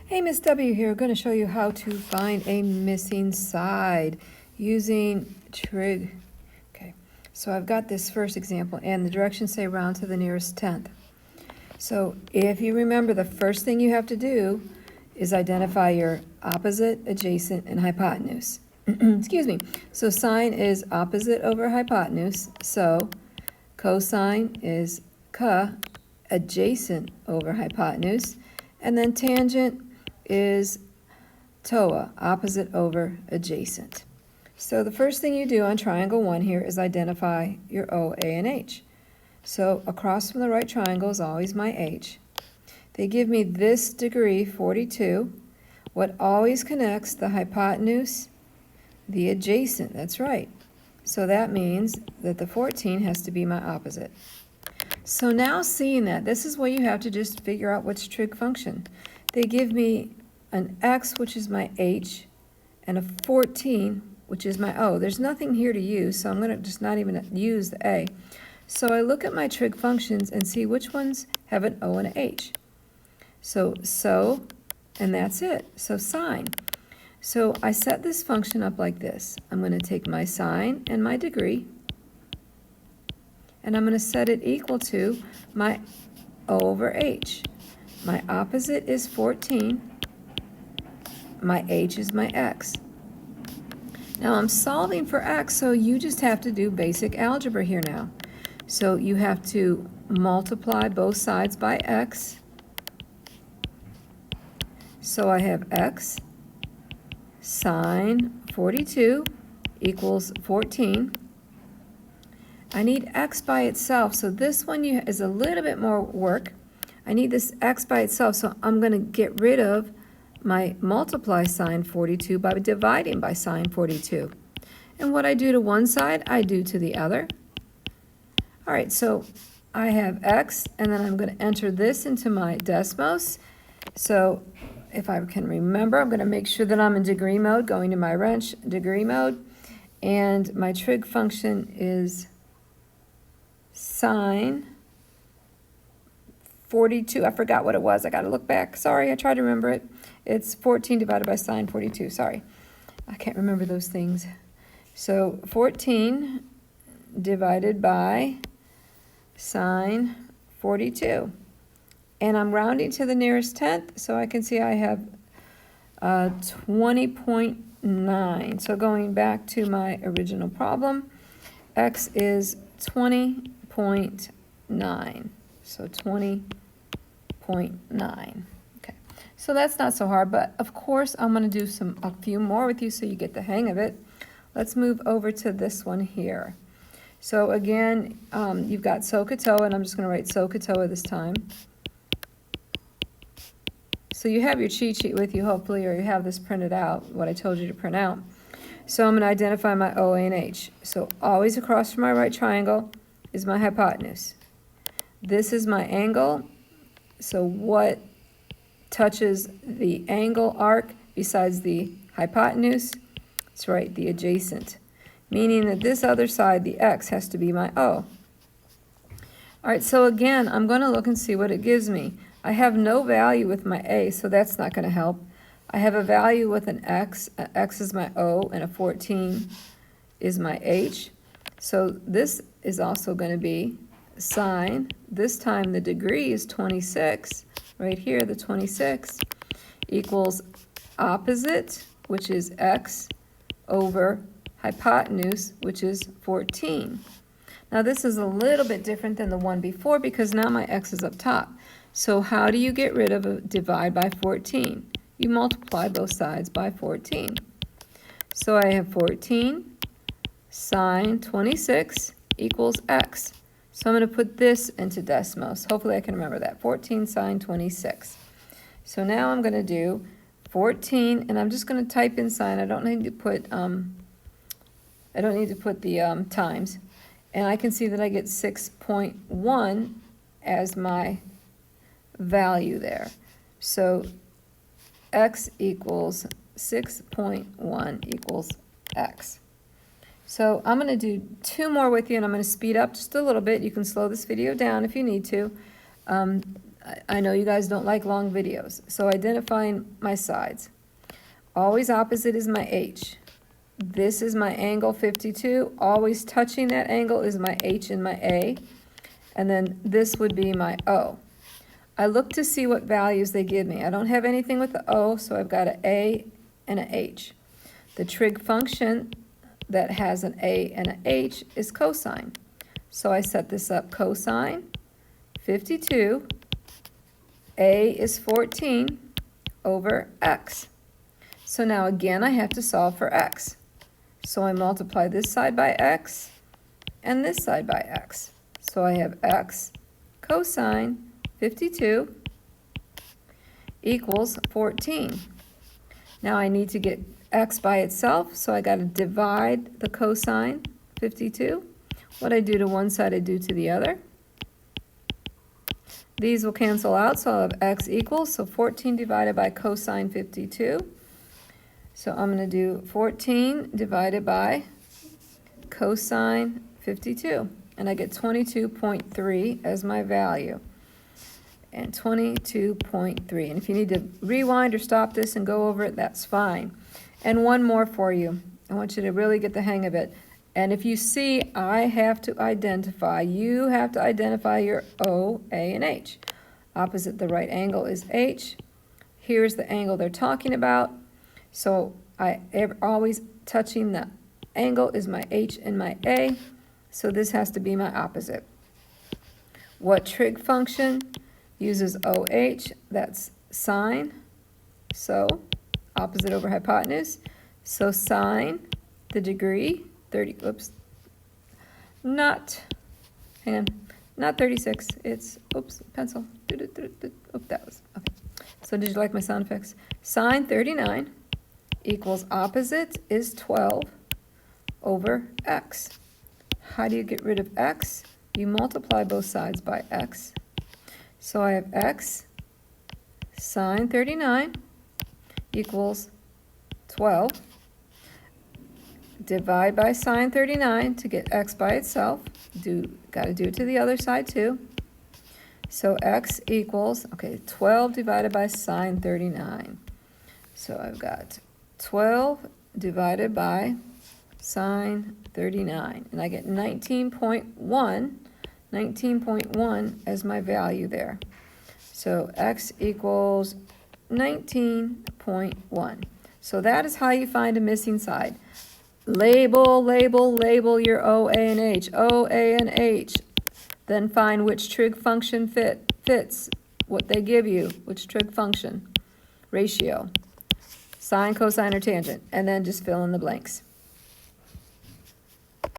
Hey, Miss W here. Going to show you how to find a missing side using trig. Okay, so I've got this first example, and the directions say round to the nearest tenth. So if you remember, the first thing you have to do is identify your opposite, adjacent, and hypotenuse. Excuse me. So sine is opposite over hypotenuse, so cosine is adjacent over hypotenuse, and then tangent is TOA, opposite over adjacent. So the first thing you do on triangle 1 here is identify your O, A, and H. So across from the right triangle is always my H. They give me this degree, 42. What always connects the hypotenuse, the adjacent, that's right. So that means that the 14 has to be my opposite. So now seeing that, this is where you have to just figure out which trig function. They give me an x, which is my h, and a 14, which is my o. There's nothing here to use, so I'm going to just not even use the a. So I look at my trig functions and see which ones have an o and an h. So, and that's it. So sine. So I set this function up like this. I'm going to take my sine and my degree, and I'm going to set it equal to my O over H. My opposite is 14. My H is my X. Now I'm solving for X, so you just have to do basic algebra here now. So you have to multiply both sides by X. So I have X sine 42 equals 14. I need x by itself, so this one is a little bit more work. I need this x by itself, so I'm going to get rid of my multiply sine 42 by dividing by sine 42. And what I do to one side, I do to the other. All right, so I have x, and then I'm going to enter this into my Desmos. So if I can remember, I'm going to make sure that I'm in degree mode, going to my wrench degree mode, and my trig function is sine 42. I forgot what it was. I got to look back. Sorry, I tried to remember it. It's 14 divided by sine 42. Sorry, I can't remember those things. So 14 divided by sine 42. And I'm rounding to the nearest tenth, so I can see I have 20.9. So going back to my original problem, x is 20.9. So 20.9. Okay. So that's not so hard, but of course I'm going to do a few more with you so you get the hang of it. Let's move over to this one here. So again, you've got SOHCAHTOA, and I'm just going to write SOHCAHTOA this time. So you have your cheat sheet with you, hopefully, or you have this printed out, what I told you to print out. So I'm going to identify my O, A, and H. So always across from my right triangle is my hypotenuse. This is my angle. So what touches the angle arc besides the hypotenuse? That's right, the adjacent. Meaning that this other side, the X, has to be my O. All right, so again, I'm going to look and see what it gives me. I have no value with my A, so that's not going to help. I have a value with an X. X is my O, and a 14 is my H. So this is also going to be sine. This time the degree is 26. Right here, the 26 equals opposite, which is X, over hypotenuse, which is 14. Now this is a little bit different than the one before because now my X is up top. So how do you get rid of a divide by 14? You multiply both sides by 14. So I have 14 sine 26 equals x. So I'm going to put this into Desmos. Hopefully I can remember that. 14 sine 26. So now I'm going to do 14, and I'm just going to type in sine. I don't need to put the times. And I can see that I get 6.1 as my value there. So x equals 6.1 equals x. So I'm going to do two more with you, and I'm going to speed up just a little bit. You can slow this video down if you need to. I know you guys don't like long videos. So identifying my sides. Always opposite is my H. This is my angle 52. Always touching that angle is my H and my A. And then this would be my O. I look to see what values they give me. I don't have anything with the O, so I've got an A and an H. The trig function that has an A and an H is cosine. So I set this up cosine 52, A is 14 over X. So now again I have to solve for X. So I multiply this side by X and this side by X. So I have X cosine 52 equals 14. Now I need to get X by itself, so I got to divide the cosine 52. What I do to one side, I do to the other. These will cancel out, so I'll have X equals, so 14 divided by cosine 52. So I'm going to do 14 divided by cosine 52, and I get 22.3 as my value. And 22.3. And if you need to rewind or stop this and go over it, that's fine. And one more for you. I want you to really get the hang of it. And if you see, I have to identify, you have to identify your O, A, and H. Opposite the right angle is H. Here's the angle they're talking about. So always touching the angle is my H and my A. So this has to be my opposite. What trig function uses OH? That's sine. So opposite over hypotenuse. So sine the degree 30, oops, not 36, it's, oops, pencil, oop, that was, okay. So did you like my sound effects? Sine 39 equals opposite is 12 over X. How do you get rid of X? You multiply both sides by X. So I have X sine 39 equals 12. Divide by sine 39 to get X by itself. Got to do it to the other side too. So X equals, okay, 12 divided by sine 39. So I've got 12 divided by sine 39. And I get 19.1 as my value there. So X equals 19.1. So that is how you find a missing side. Label, label, label your O, A, and H. O, A, and H. Then find which trig function fits what they give you, which trig function, ratio, sine, cosine, or tangent, and then just fill in the blanks.